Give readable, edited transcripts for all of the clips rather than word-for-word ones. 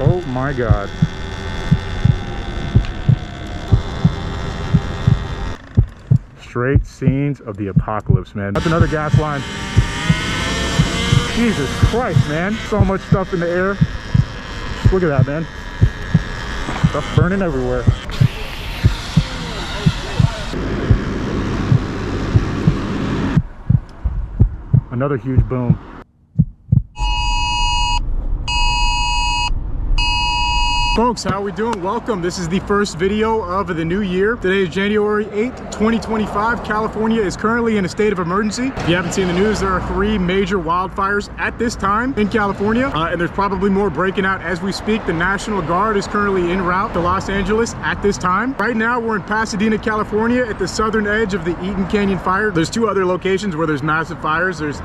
Oh my God. Straight scenes of the apocalypse, man. That's another gas line. Jesus Christ, man. So much stuff in the air. Look at that, man. Stuff burning everywhere. Another huge boom. Folks, how are we doing? Welcome. This is the first video of the new year. Today is January 8th, 2025. California is currently in a state of emergency. If you haven't seen the news, there are 3 major wildfires at this time in California, and there's probably more breaking out as we speak. The National Guard is currently en route to Los Angeles at this time. Right now, we're in Pasadena, California, at the southern edge of the Eaton Canyon fire. There's 2 other locations where there's massive fires. There's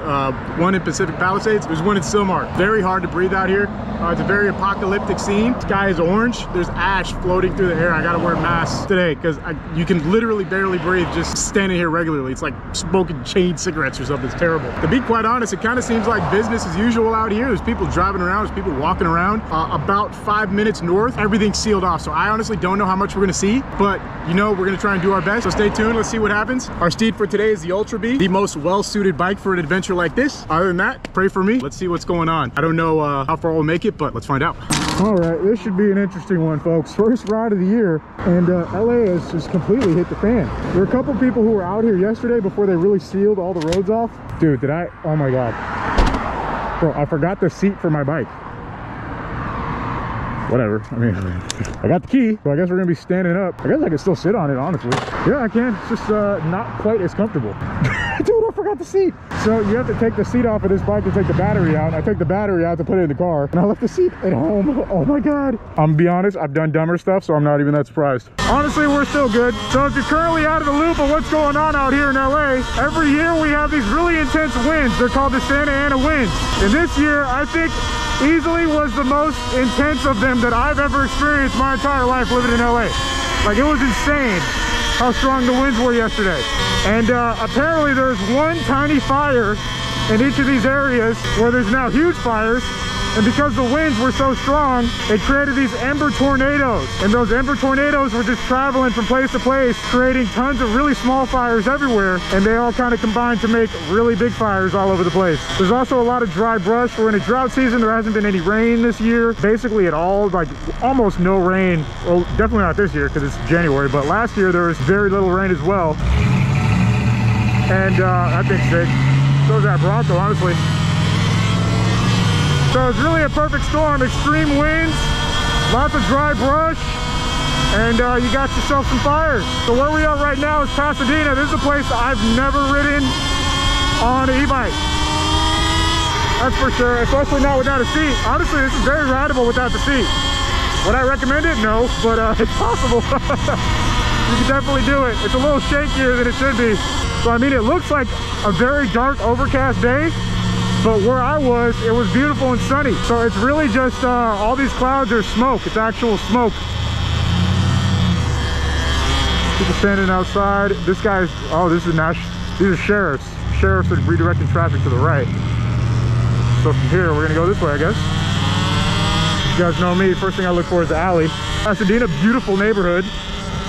one in Pacific Palisades. There's one in Sylmar. Very hard to breathe out here. It's a very apocalyptic scene. The sky is orange. There's ash floating through the air. I gotta wear masks today because you can literally barely breathe just standing here regularly. It's like smoking chain cigarettes or something. It's terrible. To be quite honest, it kind of seems like business as usual out here. There's people driving around, there's people walking around. About 5 minutes north, everything's sealed off. So I honestly don't know how much we're gonna see, but you know, we're gonna try and do our best. So stay tuned, let's see what happens. Our steed for today is the Ultra Bee, the most well-suited bike for an adventure like this. Other than that, pray for me. Let's see what's going on. I don't know how far we'll make it, but let's find out. All right, this should be an interesting one, folks. First ride of the year, and LA has just completely hit the fan. There were a couple people who were out here yesterday before they really sealed all the roads off. Dude, oh my God. Bro, I forgot the seat for my bike. Whatever, I mean, I got the key, so I guess we're gonna be standing up. I guess I can still sit on it, honestly. Yeah, I can, it's just not quite as comfortable. Dude, I forgot the seat. So you have to take the seat off of this bike to take the battery out. I take the battery out to put it in the car, and I left the seat at home. Oh my God. I'm gonna be honest, I've done dumber stuff, so I'm not even that surprised. Honestly, we're still good. So if you're currently out of the loop of what's going on out here in LA, every year we have these really intense winds. They're called the Santa Ana winds. And this year, I think easily was the most intense of them that I've ever experienced my entire life living in LA. Like, it was insane how strong the winds were yesterday. And apparently there's one tiny fire in each of these areas where there's now huge fires. And because the winds were so strong, it created these ember tornadoes. And those ember tornadoes were just traveling from place to place, creating tons of really small fires everywhere. And they all kind of combined to make really big fires all over the place. There's also a lot of dry brush. We're in a drought season. There hasn't been any rain this year, basically at all, like almost no rain. Well, definitely not this year because it's January, but last year there was very little rain as well. And that thing's sick. So is that Bronco, honestly. So it's really a perfect storm. Extreme winds, lots of dry brush, and you got yourself some fires. So where we are right now is Pasadena. This is a place I've never ridden on an e-bike. That's for sure, especially not without a seat. Honestly, this is very rideable without the seat. Would I recommend it? No, but it's possible. You can definitely do it. It's a little shakier than it should be. So I mean, it looks like a very dark, overcast day, but where I was, it was beautiful and sunny. So it's really just all these clouds are smoke. It's actual smoke. People standing outside. This guy's, oh, this is these are sheriffs. Sheriffs are redirecting traffic to the right. So from here, we're gonna go this way, I guess. You guys know me, first thing I look for is the alley. Pasadena, beautiful neighborhood.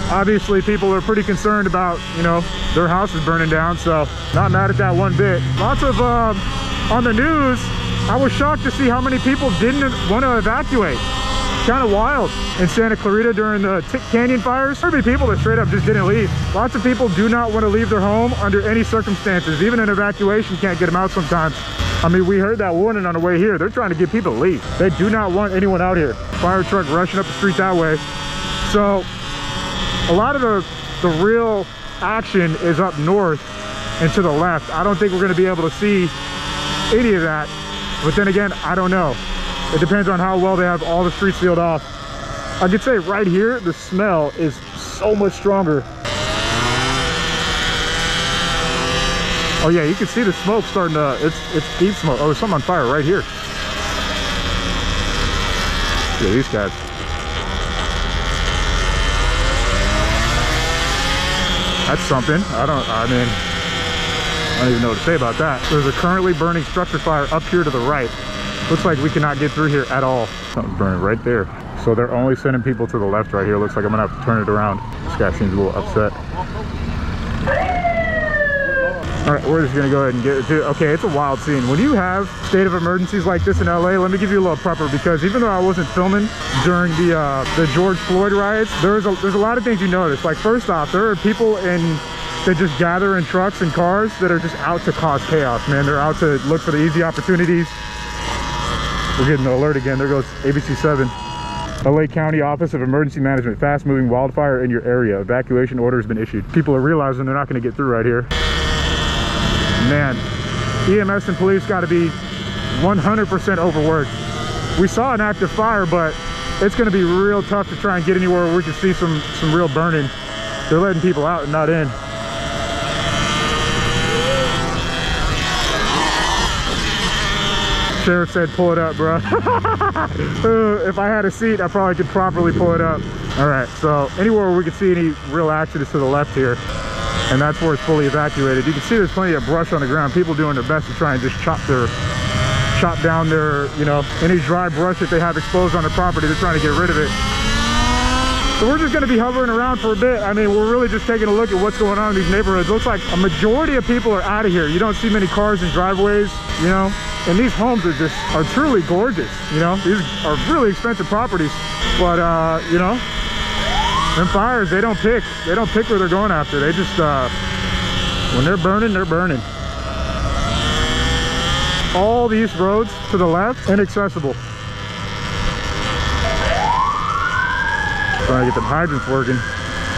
Obviously, people are pretty concerned about, you know, their house is burning down, so not mad at that one bit. Lots of, on the news, I was shocked to see how many people didn't want to evacuate. Kind of wild. In Santa Clarita during the Tick Canyon fires, there would be people that straight up just didn't leave. Lots of people do not want to leave their home under any circumstances. Even an evacuation can't get them out sometimes. I mean, we heard that warning on the way here. They're trying to get people to leave. They do not want anyone out here. Fire truck rushing up the street that way. So a lot of the real action is up north and to the left. I don't think we're going to be able to see any of that, but then again, I don't know. It depends on how well they have all the streets sealed off. I could say right here, the smell is so much stronger. Oh yeah, you can see the smoke starting to, it's deep smoke. Oh, there's something on fire right here. Yeah, these guys. That's something. I don't even know what to say about that. There's a currently burning structure fire up here to the right. Looks like we cannot get through here at all. Something's burning right there. So they're only sending people to the left right here. Looks like I'm gonna have to turn it around. This guy seems a little upset. All right, we're just gonna go ahead and get it to, okay, it's a wild scene. When you have state of emergencies like this in LA, let me give you a little prepper, because even though I wasn't filming during the George Floyd riots, there's a lot of things you notice. Like, first off, there are people that just gather in trucks and cars that are just out to cause chaos, man. They're out to look for the easy opportunities. We're getting the alert again. There goes ABC7. LA County Office of Emergency Management, fast moving wildfire in your area. Evacuation order has been issued. People are realizing they're not gonna get through right here. Man, EMS and police got to be 100% overworked. We saw an active fire, but it's going to be real tough to try and get anywhere where we can see some real burning. They're letting people out and not in. Sheriff said, pull it up, bro. If I had a seat, I probably could properly pull it up. All right, so anywhere where we can see any real action is to the left here. And that's where it's fully evacuated. You can see there's plenty of brush on the ground. People doing their best to try and just chop down their, you know, any dry brush that they have exposed on their property. They're trying to get rid of it. So we're just gonna be hovering around for a bit. I mean, we're really just taking a look at what's going on in these neighborhoods. Looks like a majority of people are out of here. You don't see many cars in driveways, you know, and these homes are truly gorgeous, you know. These are really expensive properties, but you know, them fires, they don't pick where they're going after. They just when they're burning, they're burning. All these roads to the left, inaccessible. Trying to get the hydrants working.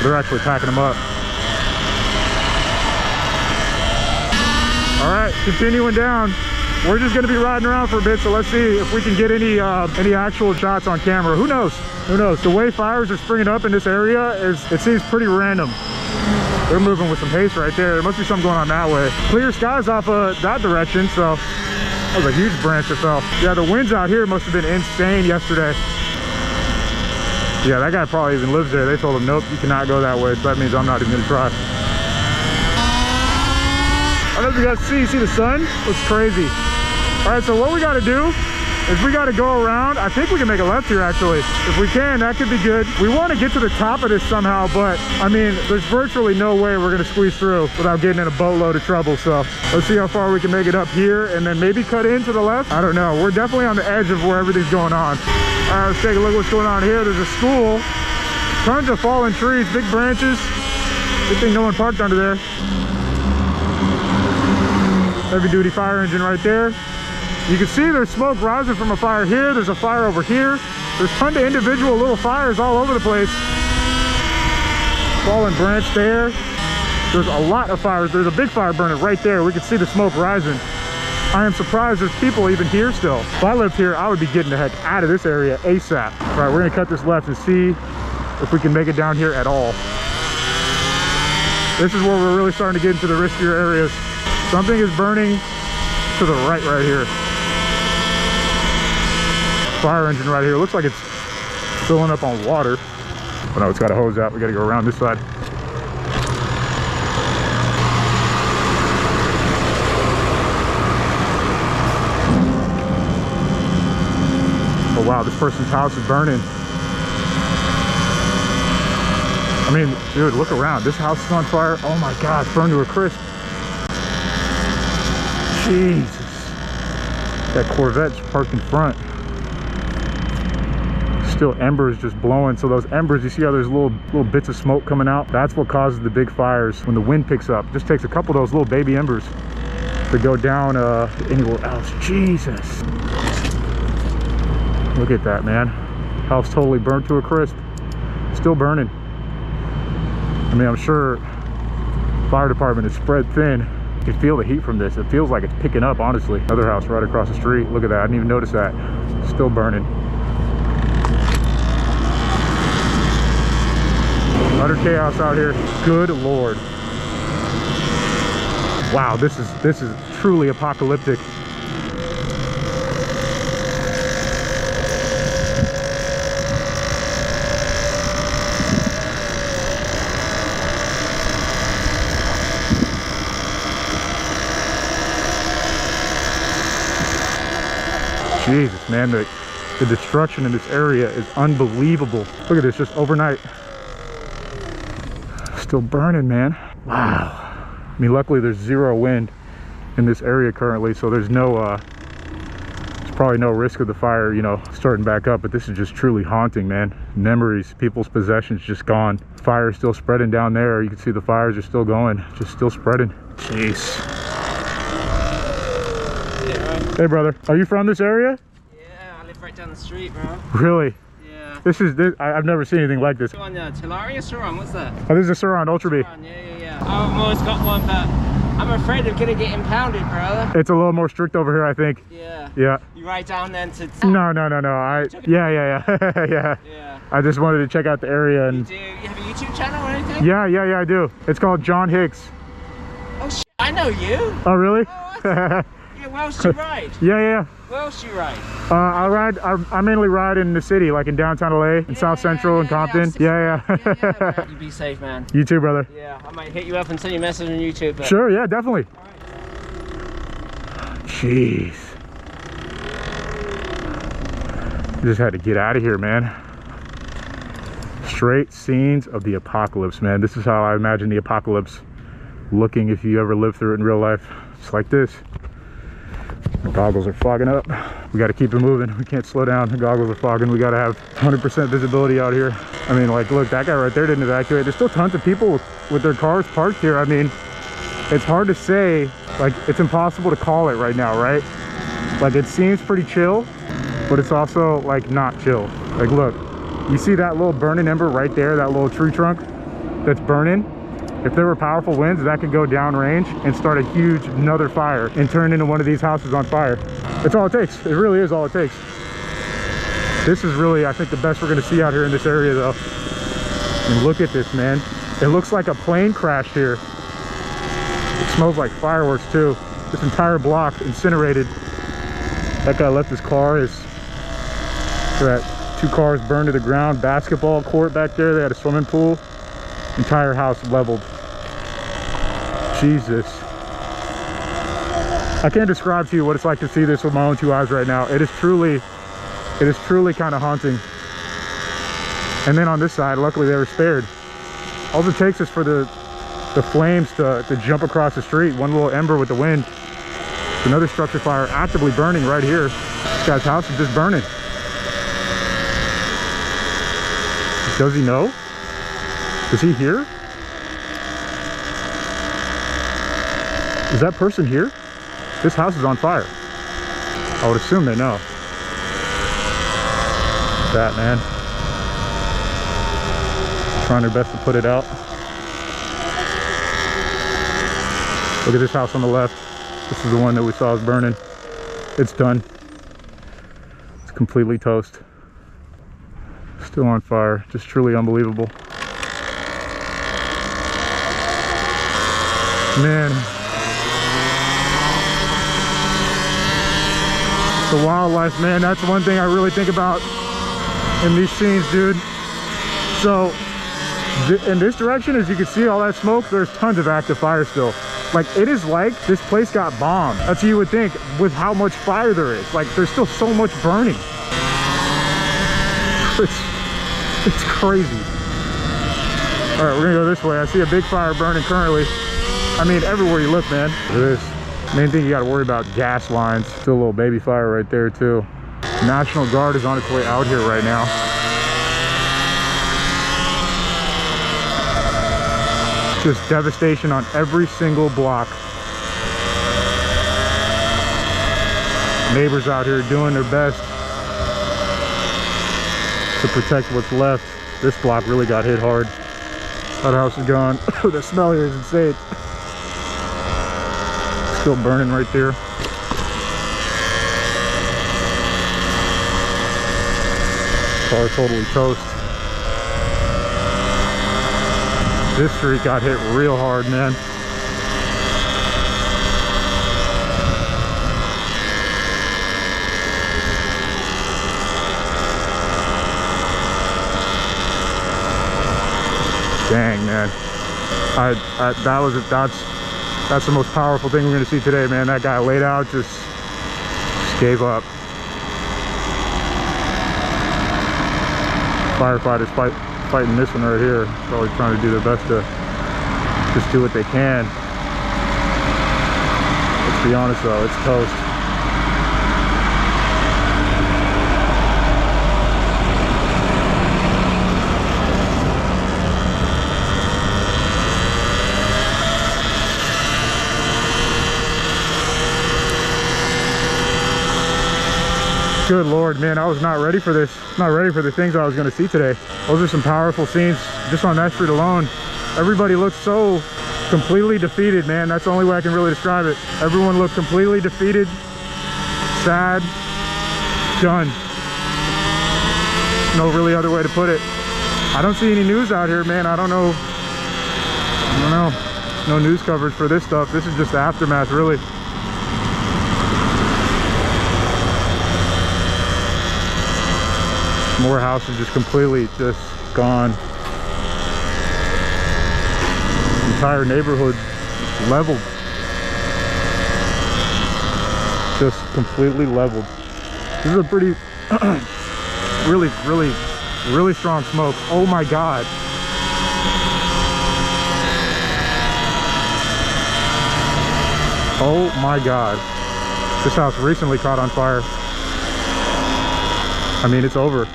They're actually packing them up. All right, continuing down. We're just gonna be riding around for a bit, so let's see if we can get any actual shots on camera. Who knows? Who knows? The way fires are springing up in this area it seems pretty random. They're moving with some haste right there. There must be something going on that way. Clear skies off of that direction, so that was a huge branch that fell. Yeah, the winds out here must have been insane yesterday. Yeah, that guy probably even lives there. They told him, nope, you cannot go that way. So that means I'm not even gonna try. I don't know if you guys see the sun? It's crazy. All right, so what we gotta do is we gotta go around. I think we can make a left here, actually. If we can, that could be good. We wanna get to the top of this somehow, but I mean, there's virtually no way we're gonna squeeze through without getting in a boatload of trouble. So let's see how far we can make it up here and then maybe cut into the left. I don't know. We're definitely on the edge of where everything's going on. All right, let's take a look at what's going on here. There's a school, tons of fallen trees, big branches. Good thing no one parked under there. Heavy duty fire engine right there. You can see there's smoke rising from a fire here. There's a fire over here. There's tons of individual little fires all over the place. Fallen branch there. There's a lot of fires. There's a big fire burning right there. We can see the smoke rising. I am surprised there's people even here still. If I lived here, I would be getting the heck out of this area ASAP. All right, we're gonna cut this left and see if we can make it down here at all. This is where we're really starting to get into the riskier areas. Something is burning to the right here. Fire engine right here. Looks like it's filling up on water. Oh no, it's got a hose out. We gotta go around this side. Oh wow, this person's house is burning. I mean, dude, look around. This house is on fire. Oh my God, it's burned to a crisp. Jesus. That Corvette's parked in front. Still embers just blowing. So those embers, you see how there's little bits of smoke coming out? That's what causes the big fires when the wind picks up. It just takes a couple of those little baby embers to go down anywhere else. Jesus. Look at that, man. House totally burnt to a crisp. Still burning. I mean, I'm sure fire department is spread thin. You can feel the heat from this. It feels like it's picking up, honestly. Another house right across the street. Look at that. I didn't even notice that. Still burning. Utter chaos out here. Good Lord. Wow, this is truly apocalyptic. Jesus, man, the destruction in this area is unbelievable. Look at this, just overnight. Still burning, man. Wow. I mean, luckily there's zero wind in this area currently, so there's there's probably no risk of the fire, you know, starting back up, but this is just truly haunting, man. Memories, people's possessions just gone. Fire still spreading down there. You can see the fires are still going, just still spreading. Jeez. Yeah, right. Hey, brother, are you from this area? Yeah, I live right down the street, bro. Really? Yeah. I've never seen anything like this. On Talaria Suron, what's that? Oh, this is a Suron Ultra B. Yeah. I've always got one, but I'm afraid of gonna get impounded, brother. It's a little more strict over here, I think. Yeah. Yeah. You write down then to... No. Yeah. Yeah. I just wanted to check out the area and... You have a YouTube channel or anything? Yeah, I do. It's called John Hicks. Oh, shit, I know you. Oh, really? Oh, yeah, where else do you ride? Yeah. Where else do you ride? I mainly ride in the city, like in downtown LA, in South Central and Compton. Yeah. You be safe, man. You too, brother. Yeah, I might hit you up and send you a message on YouTube. But... Sure, yeah, definitely. All right. Jeez. Just had to get out of here, man. Straight scenes of the apocalypse, man. This is how I imagine the apocalypse looking if you ever live through it in real life. Just like this. The goggles are fogging up. We got to keep it moving. We can't slow down. The goggles are fogging. We got to have 100% visibility out here. I mean, like, look, that guy right there didn't evacuate. There's still tons of people with their cars parked here. I mean, it's hard to say, like, it's impossible to call it right now, right? Like, it seems pretty chill, but it's also, like, not chill. Like, look, you see that little burning ember right there, that little tree trunk that's burning? If there were powerful winds, that could go downrange and start a huge another fire and turn into one of these houses on fire. That's all it takes. It really is all it takes. This is really, I think, the best we're gonna see out here in this area though. And look at this, man. It looks like a plane crashed here. It smells like fireworks too. This entire block incinerated. That guy left his car. That 2 cars burned to the ground. Basketball court back there. They had a swimming pool. Entire house leveled. Jesus. I can't describe to you what it's like to see this with my own 2 eyes right now. It is truly kind of haunting. And then on this side, luckily they were spared. All it takes is for the flames to jump across the street. One little ember with the wind. Another structure fire actively burning right here. This guy's house is just burning. Does he know? Is he here? Is that person here? This house is on fire. I would assume they know. That, man. Trying their best to put it out. Look at this house on the left. This is the one that we saw is burning. It's done. It's completely toast. Still on fire. Just truly unbelievable. Man, the wildlife, man, that's one thing I really think about in these scenes, dude. So in this direction, as you can see all that smoke, there's tons of active fire still. Like, it is like this place got bombed. That's what you would think with how much fire there is. Like, there's still so much burning. It's crazy. All right, we're gonna go this way. I see a big fire burning currently. I mean, everywhere you look, man. Look at this. Main thing you gotta worry about, gas lines. Still a little baby fire right there too. National Guard is on its way out here right now. Just devastation on every single block. Neighbors out here doing their best to protect what's left. This block really got hit hard. That house is gone. The smell here is insane. Still burning right there. Car totally toast. This street got hit real hard, man. Dang, man. That's the most powerful thing we're gonna see today, man. That guy laid out, just gave up. Firefighters fighting this one right here, probably trying to do their best to just do what they can. Let's be honest though, it's toast. Good Lord, man, I was not ready for this. Not ready for the things I was gonna see today. Those are some powerful scenes just on that street alone. Everybody looks so completely defeated, man. That's the only way I can really describe it. Everyone looked completely defeated, sad, done. No really other way to put it. I don't see any news out here, man. I don't know. No news coverage for this stuff. This is just the aftermath, really. Morehouse is just completely just gone. Entire neighborhood leveled. Just completely leveled. This is a pretty really strong smoke. Oh my God. Oh my God. This house recently caught on fire. I mean, it's over.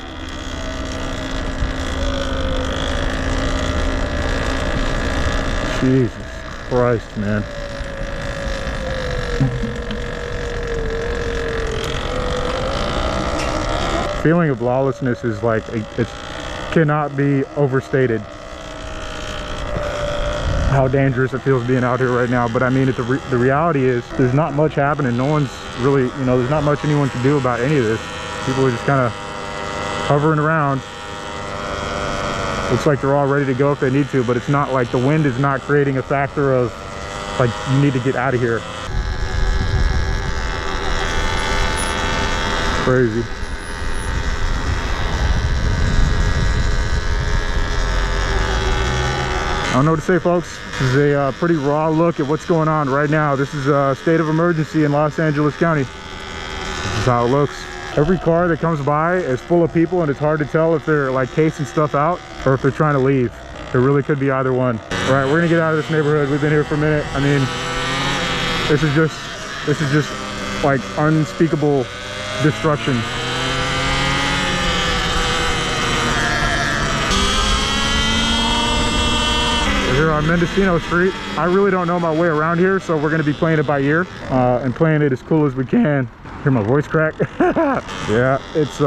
Jesus Christ, man. Feeling of lawlessness is like, it cannot be overstated how dangerous it feels being out here right now. But I mean, the reality is there's not much happening. No one's really, you know, there's not much anyone can do about any of this. People are just kind of hovering around. Looks like they're all ready to go if they need to, but it's not like the wind is not creating a factor of like, you need to get out of here. Crazy. I don't know what to say, folks. This is a pretty raw look at what's going on right now. This is a state of emergency in Los Angeles County. This is how it looks. Every car that comes by is full of people, and it's hard to tell if they're like casing stuff out or if they're trying to leave. It really could be either one. All right, we're gonna get out of this neighborhood. We've been here for a minute. I mean, this is just like unspeakable destruction. We're here on Mendocino Street. I really don't know my way around here, so we're gonna be playing it by ear and playing it as cool as we can. Hear my voice crack? Yeah, it's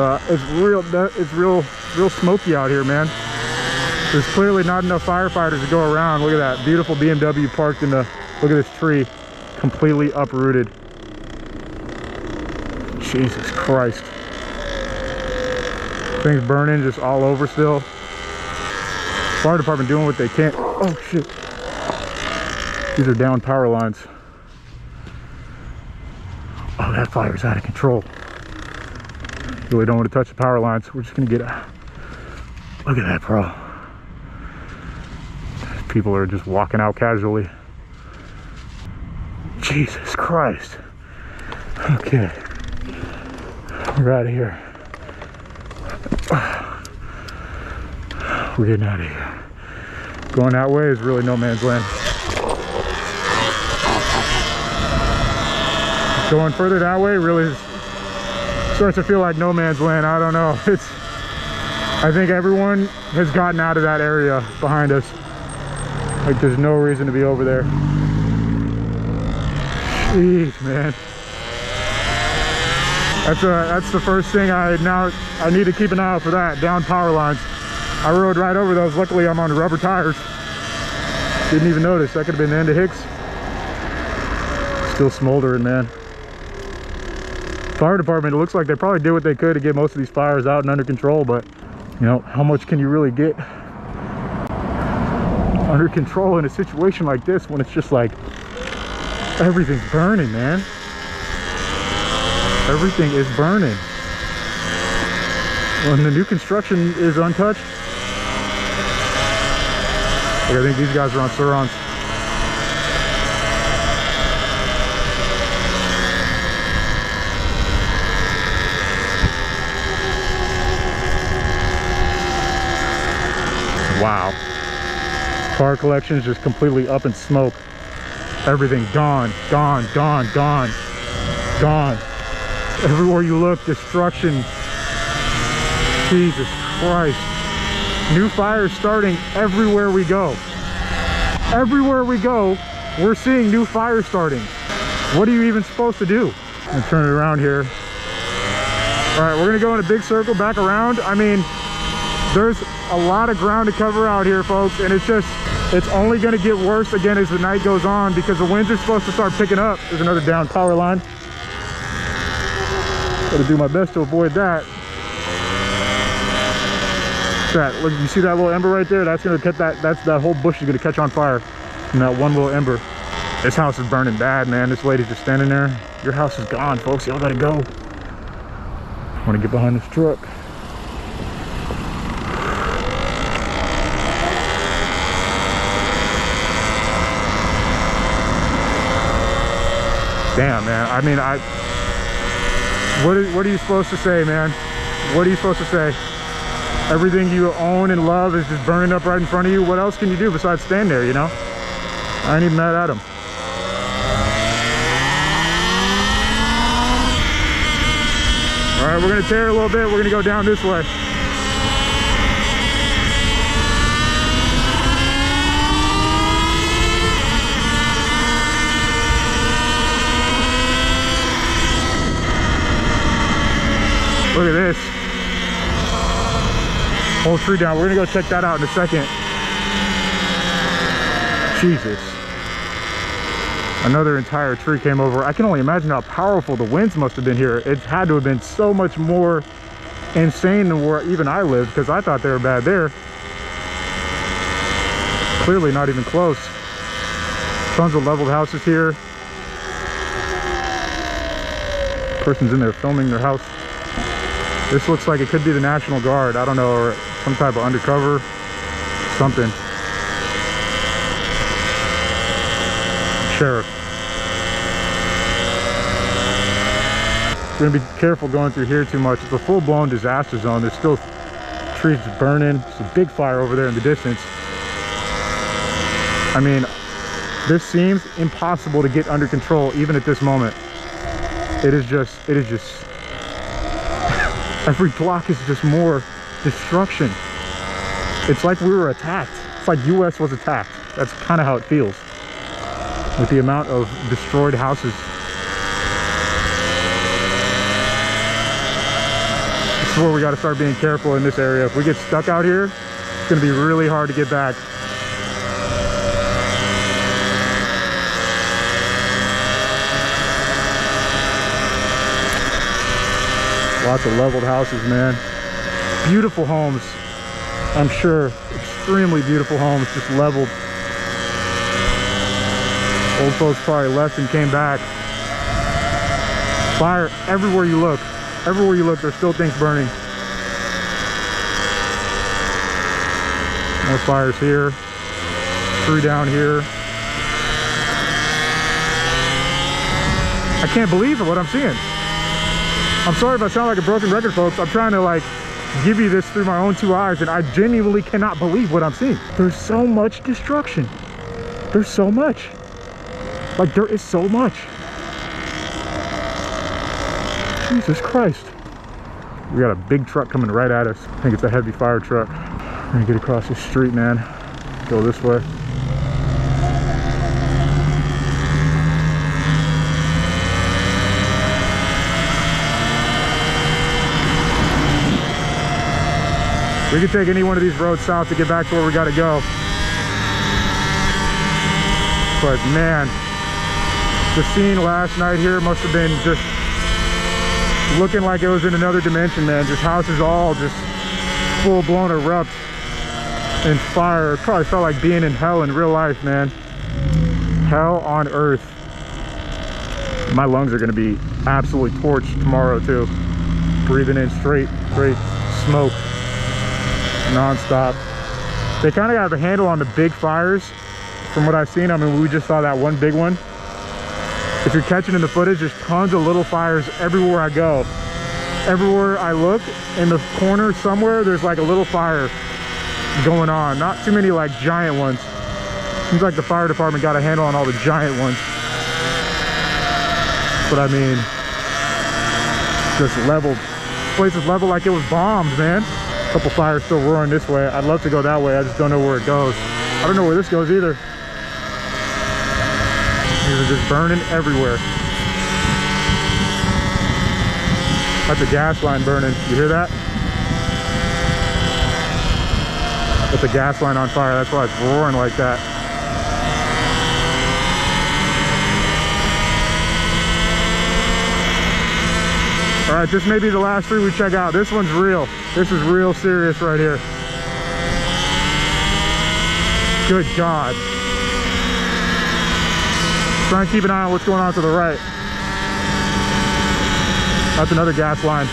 real smoky out here, man. There's clearly not enough firefighters to go around. Look at that beautiful BMW parked in the, look at this tree, completely uprooted. Jesus Christ. Things burning just all over still. Fire department doing what they can. Oh shit. These are down power lines. Oh, that fire's out of control. Really don't want to touch the power lines. We're just gonna get a look at that, bro. People are just walking out casually. Jesus Christ. Okay, we're out of here. We're getting out of here. Going that way is really no man's land. Going further that way really starts to feel like no man's land. I don't know. I think everyone has gotten out of that area behind us. Like there's no reason to be over there. Jeez, man. That's the first thing I need to keep an eye out for, that down power lines. I rode right over those. Luckily I'm on rubber tires. Didn't even notice. That could have been the end of Hicks. Still smoldering, man. Fire department, it looks like they probably did what they could to get most of these fires out and under control, but you know, how much can you really get under control in a situation like this when it's just like everything's burning, man? Everything is burning. When the new construction is untouched, like I think these guys are on Surons. Wow. Car collection is just completely up in smoke. Everything gone, gone, gone, gone, gone. Everywhere you look, destruction. Jesus Christ. New fires starting everywhere we go. Everywhere we go, we're seeing new fires starting. What are you even supposed to do? I'm gonna turn it around here. All right, we're gonna go in a big circle back around. I mean, there's a lot of ground to cover out here, folks, and it's only gonna get worse again as the night goes on because the winds are supposed to start picking up. There's another down power line. Gotta do my best to avoid that. Look, you see that little ember right there? That's gonna catch that whole bush is gonna catch on fire from that one little ember. This house is burning bad, man. This lady's just standing there. Your house is gone, folks. Y'all gotta go. I wanna get behind this truck. Damn, man. I mean, what are you supposed to say, man? What are you supposed to say? Everything you own and love is just burning up right in front of you. What else can you do besides stand there, you know? I ain't even mad at him. All right, we're gonna tear a little bit. We're gonna go down this way. Look at this. Whole tree down. We're gonna go check that out in a second. Jesus. Another entire tree came over. I can only imagine how powerful the winds must have been here. It had to have been so much more insane than where even I lived, because I thought they were bad there. Clearly not even close. Tons of leveled houses here. Person's in there filming their house. This looks like it could be the National Guard. I don't know, or some type of undercover, something. Sheriff. We're gonna be careful going through here too much. It's a full-blown disaster zone. There's still trees burning. There's a big fire over there in the distance. I mean, this seems impossible to get under control even at this moment. It is just every block is just more destruction. It's like we were attacked. It's like US was attacked. That's kind of how it feels with the amount of destroyed houses. This is where we got to start being careful in this area. If we get stuck out here, it's going to be really hard to get back. Lots of leveled houses, man. Beautiful homes, I'm sure. Extremely beautiful homes, just leveled. Old folks probably left and came back. Fire everywhere you look. Everywhere you look, there's still things burning. More fires here. Tree down here. I can't believe what I'm seeing. I'm sorry if I sound like a broken record, folks. I'm trying to like give you this through my own two eyes, and I genuinely cannot believe what I'm seeing. There's so much destruction. There's so much. Like, there is so much. Jesus Christ. We got a big truck coming right at us. I think it's a heavy fire truck. We're gonna get across this street, man. Go this way. We can take any one of these roads south to get back to where we gotta go. But man, the scene last night here must have been just looking like it was in another dimension, man. Just houses all just full-blown erupt in fire. It probably felt like being in hell in real life, man. Hell on earth. My lungs are gonna be absolutely torched tomorrow too. Breathing in straight smoke, non-stop. They kind of have a handle on the big fires from what I've seen. I mean, we just saw that one big one. If you're catching in the footage, there's tons of little fires everywhere I go. Everywhere I look, in the corner somewhere, there's like a little fire. going on. Not too many like giant ones. Seems like the fire department got a handle on all the giant ones. But I mean, just leveled. This place is leveled like it was bombed, man. A couple fires still roaring this way. I'd love to go that way. I just don't know where it goes. I don't know where this goes either. These are just burning everywhere. That's a gas line burning. You hear that? That's a gas line on fire. That's why it's roaring like that. All right, this may be the last three we check out. This one's real. This is real serious right here. Good God. Try and keep an eye on what's going on to the right. That's another gas line.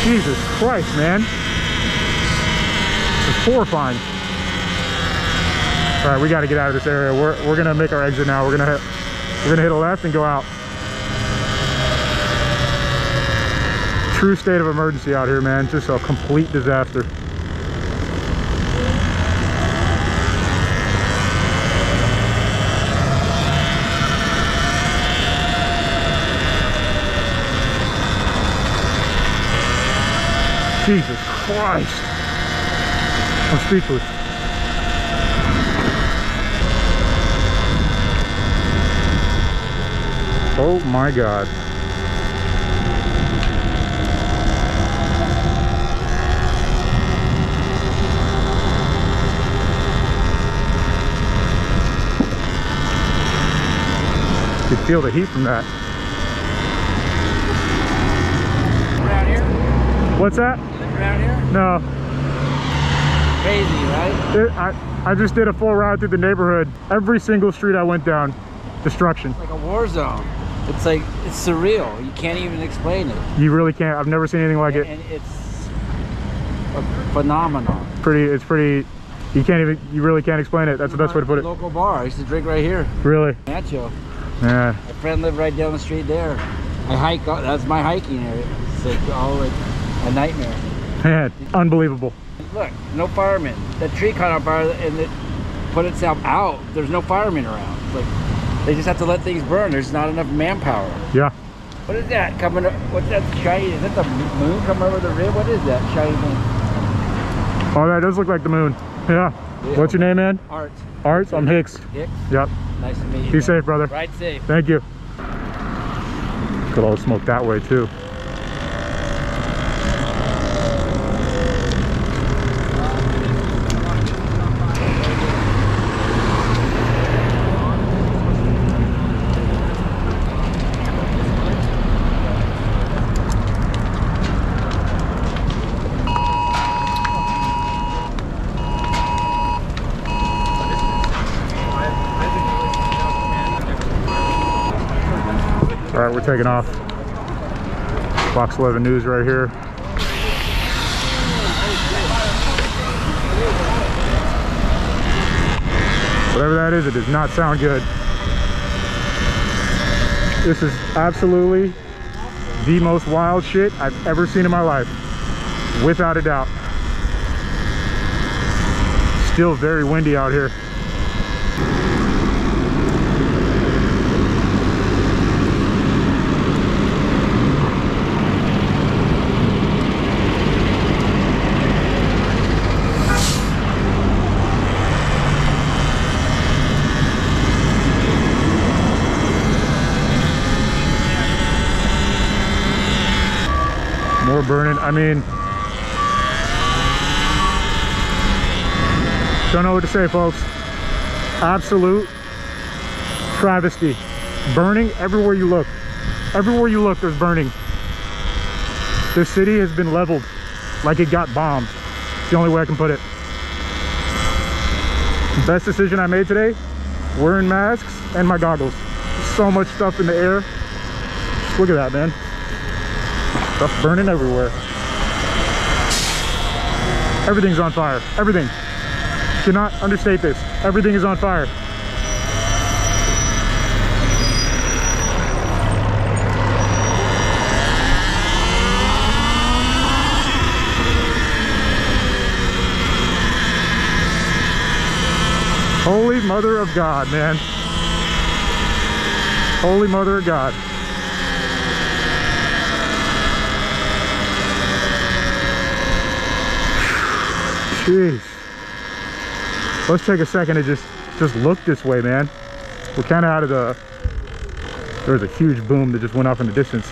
Jesus Christ, man. It's horrifying. All right, we got to get out of this area. We're gonna make our exit now. We're gonna hit a left and go out. True state of emergency out here, man. Just a complete disaster. Jesus Christ. I'm speechless. Oh my God. You can feel the heat from that. Around here? What's that? Around here? No. Crazy, right? I just did a full ride through the neighborhood. Every single street I went down, destruction. It's like a war zone. It's like, it's surreal. You can't even explain it. You really can't. I've never seen anything like it. And it's a phenomenon. It's pretty, you really can't explain it. That's the best way to put it. Local bar. I used to drink right here. Really? Nacho. Yeah. My friend lived right down the street there. I hike, that's my hiking area. It's like all like a nightmare. Man, unbelievable. Look, no firemen. That tree caught on fire and it put itself out. There's no firemen around. Like, they just have to let things burn. There's not enough manpower. Yeah. What is that coming up? What's that shiny? Is that the moon coming over the rim? What is that shiny thing? Oh, that does look like the moon. Yeah. What's your name, man? Art. Art? I'm Hicks. Hicks? Yep. Nice to meet you. Be safe, brother. Ride safe. Thank you. Got all the smoke that way, too. All right, we're taking off. Fox 11 News right here. Whatever that is, it does not sound good. This is absolutely the most wild shit I've ever seen in my life, without a doubt. Still very windy out here. More burning. I mean, don't know what to say, folks. Absolute travesty. Burning everywhere you look. Everywhere you look, there's burning. This city has been leveled like it got bombed. It's the only way I can put it. Best decision I made today, wearing masks and my goggles. So much stuff in the air. Just look at that, man. Stuff burning everywhere. Everything's on fire. Everything. Cannot understate this. Everything is on fire. Mother of God, man. Holy Mother of God. Jeez. Let's take a second to just look this way, man. We're kind of out of the... There's a huge boom that just went off in the distance.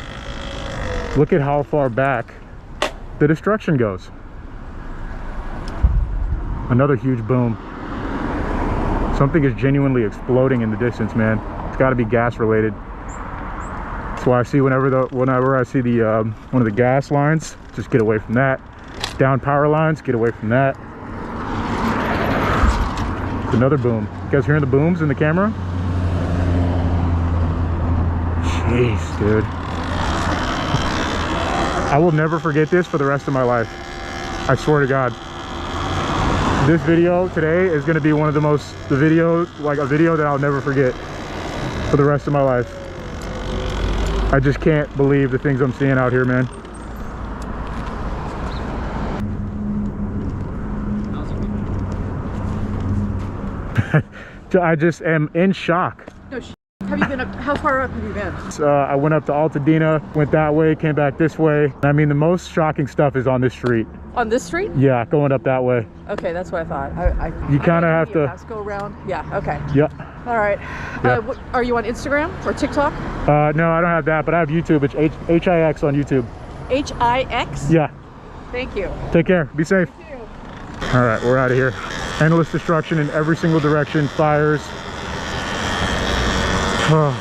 Look at how far back the destruction goes. Another huge boom. Something is genuinely exploding in the distance, man. It's got to be gas related. That's why I see whenever I see the one of the gas lines, just get away from that. Down power lines, get away from that. It's another boom. You guys hearing the booms in the camera? Jeez, dude. I will never forget this for the rest of my life. I swear to God. This video today is going to be one of a video that I'll never forget for the rest of my life. I just can't believe the things I'm seeing out here, man. I just am in shock. No, have you been up? How far up have you been? I went up to Altadena, went that way, came back this way. I mean, the most shocking stuff is on this street. On this street? Yeah, going up that way. Okay, that's what I thought. You kind of have to go around. Yeah. Okay. Yeah. All right. Yeah. Are you on Instagram or TikTok? No, I don't have that, but I have YouTube. It's HIX on YouTube. HIX? Yeah. Thank you. Take care. Be safe. All right, we're out of here. Endless destruction in every single direction. Fires. My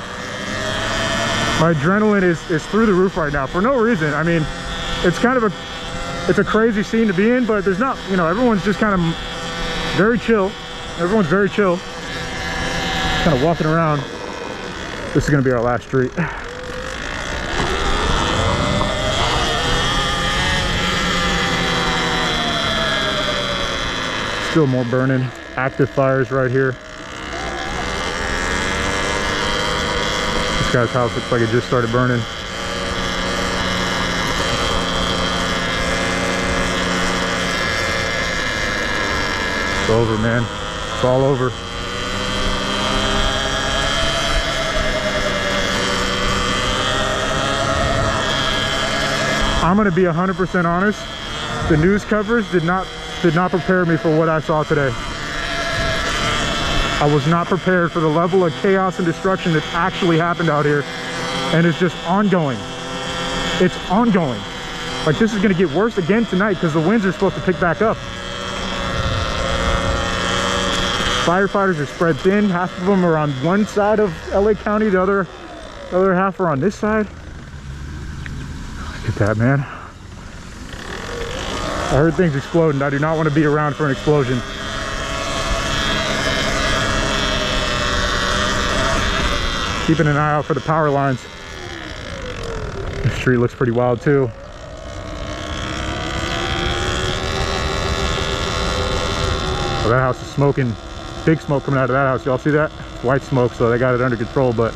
adrenaline is through the roof right now for no reason. I mean, it's kind of it's a crazy scene to be in, but there's not, you know, everyone's just kind of very chill. Everyone's very chill. Kind of walking around. This is gonna be our last street. Still more burning. Active fires right here. This guy's house looks like it just started burning. It's over, man. It's all over. I'm gonna be 100% honest. The news coverage did not prepare me for what I saw today. I was not prepared for the level of chaos and destruction that's actually happened out here, and it's just ongoing. It's ongoing. Like, this is gonna get worse again tonight because the winds are supposed to pick back up. Firefighters are spread thin. Half of them are on one side of LA County, the other half are on this side. Look at that, man. I heard things exploding. I do not want to be around for an explosion. Keeping an eye out for the power lines. The street looks pretty wild too. Oh, that house is smoking. Big smoke coming out of that house. Y'all see that? It's white smoke, so they got it under control, but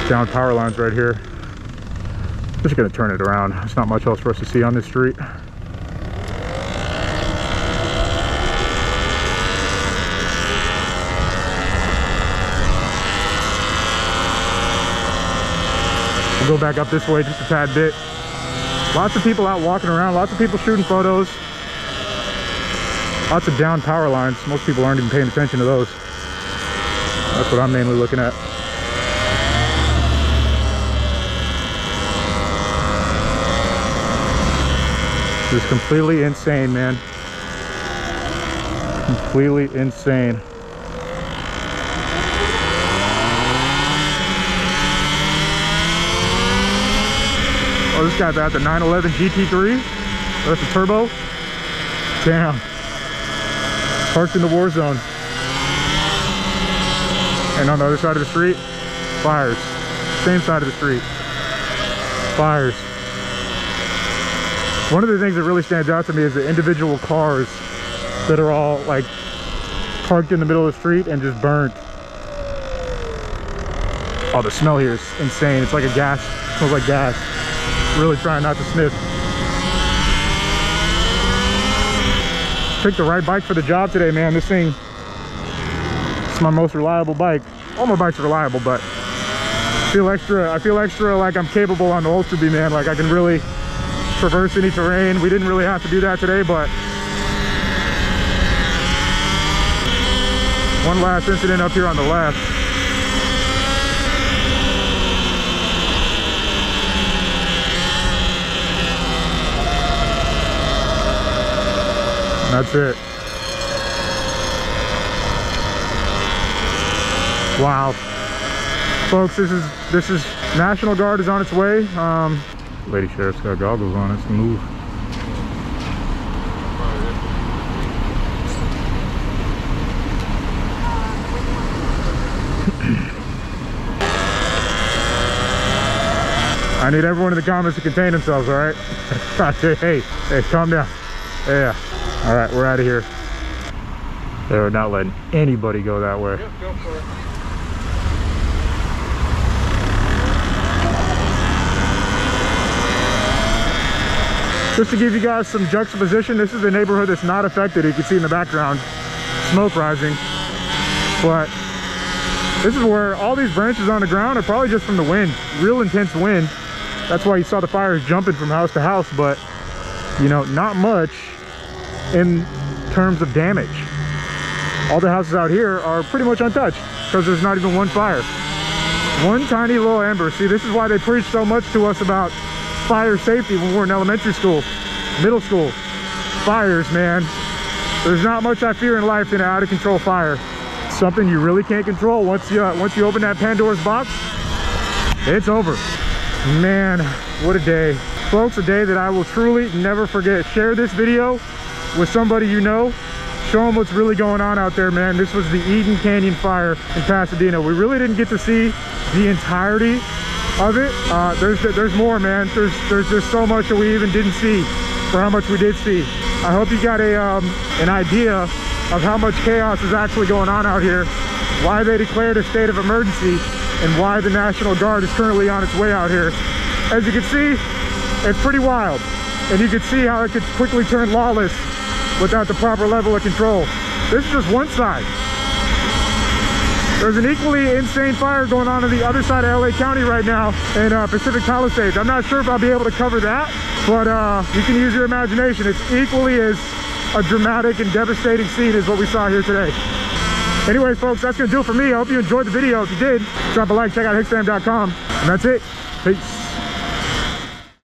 down power lines right here. Just gonna turn it around. There's not much else for us to see on this street. We'll go back up this way just a tad bit. Lots of people out walking around, lots of people shooting photos. Lots of down power lines. Most people aren't even paying attention to those. That's what I'm mainly looking at. This is completely insane, man. Completely insane. Oh, this guy's at the 911 GT3. That's a turbo. Damn. Parked in the war zone. And on the other side of the street, fires. Same side of the street, fires. One of the things that really stands out to me is the individual cars that are all like parked in the middle of the street and just burnt. Oh, the smell here is insane. It's like a gas, it smells like gas. Really trying not to sniff. Picked the right bike for the job today, man. This thing, it's my most reliable bike. All my bikes are reliable, but I feel extra like I'm capable on the Ultra B, man. Like I can really traverse any terrain. We didn't really have to do that today, but one last incident up here on the left. That's it. Wow. Folks, this is National Guard is on its way. Lady Sheriff's got goggles on. It's the move. I need everyone in the comments to contain themselves, all right? hey, calm down. Yeah. All right, we're out of here. They're not letting anybody go that way. Yep, go for it. Just to give you guys some juxtaposition, this is the neighborhood that's not affected. You can see in the background, smoke rising. But this is where all these branches on the ground are probably just from the wind, real intense wind. That's why you saw the fires jumping from house to house, but you know, not much in terms of damage. All the houses out here are pretty much untouched because there's not even one fire. One tiny little ember. See, this is why they preach so much to us about fire safety when we're in elementary school, middle school. Fires, man. There's not much I fear in life than an out of control fire. Something you really can't control. Once you open that Pandora's box, it's over. Man, what a day. Folks, a day that I will truly never forget. Share this video with somebody you know. Show them what's really going on out there, man. This was the Eden Canyon fire in Pasadena. We really didn't get to see the entirety of it. There's more, man. There's so much that we even didn't see for how much we did see. I hope you got an idea of how much chaos is actually going on out here, why they declared a state of emergency, and why the National Guard is currently on its way out here. As you can see, it's pretty wild, and you can see how it could quickly turn lawless without the proper level of control. This is just one side. There's an equally insane fire going on the other side of LA County right now in Pacific Palisades. I'm not sure if I'll be able to cover that, but you can use your imagination. It's equally as a dramatic and devastating scene as what we saw here today. Anyways, folks, that's gonna do it for me. I hope you enjoyed the video. If you did, drop a like, check out hicksfam.com, and that's it. Peace.